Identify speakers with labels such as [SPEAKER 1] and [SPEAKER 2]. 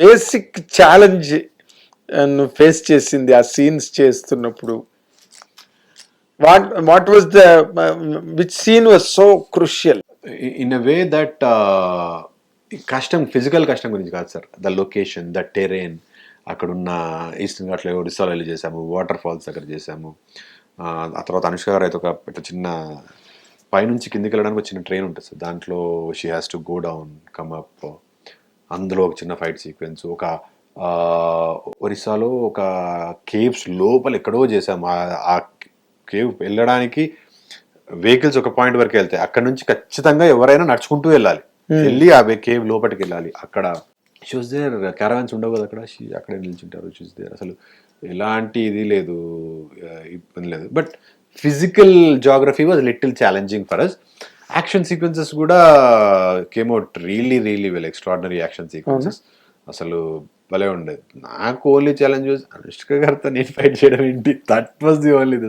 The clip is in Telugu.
[SPEAKER 1] బేసిక్ ఛాలెంజ్ నువ్వు ఫేస్ చేసింది ఆ సీన్స్ చేస్తున్నప్పుడు? What was the which scene was so crucial?
[SPEAKER 2] In a way that కష్టం, ఫిజికల్ కష్టం గురించి కాదు sir. The location, the terrain, అక్కడున్న ఈస్టర్న్ ఘాట్లో ఒడిస్సాలో వెళ్ళి చేసాము, వాటర్ ఫాల్స్ దగ్గర చేసాము. ఆ తర్వాత అనుష్క గారు అయితే ఒక చిన్న పైనుంచి కిందికి వెళ్ళడానికి ఒక చిన్న ట్రైన్ ఉంటుంది సార్, దాంట్లో she has to go down come up. అందులో ఒక చిన్న ఫైట్ సీక్వెన్స్, ఒక ఒరిస్సాలో ఒక కేవ్స్ లోపల ఎక్కడో చేసాము. ఆ కేవ్ వెళ్ళడానికి వెహికల్స్ ఒక పాయింట్ వరకు వెళ్తాయి, అక్కడ నుంచి ఖచ్చితంగా ఎవరైనా నడుచుకుంటూ వెళ్ళాలి, వెళ్ళి ఆ కేవ్ లోపలికి వెళ్ళాలి. అక్కడ షూస్ దేర్, క్యారవాన్స్ ఉండవు కదా అక్కడ, అక్కడే నిల్చుంటారు. షూస్ దేర్, అసలు ఎలాంటి ఇది లేదు, ఇబ్బంది లేదు. But physical geography was little challenging for us. Action sequences కూడా came out really really well, extraordinary action sequences. అసలు భలే ఉండేది. నాకు ఓన్లీ ఛాలెంజ్ అనుష్క గారితో నేను ఫైట్ చేయడం ఏంటి, that was the only this.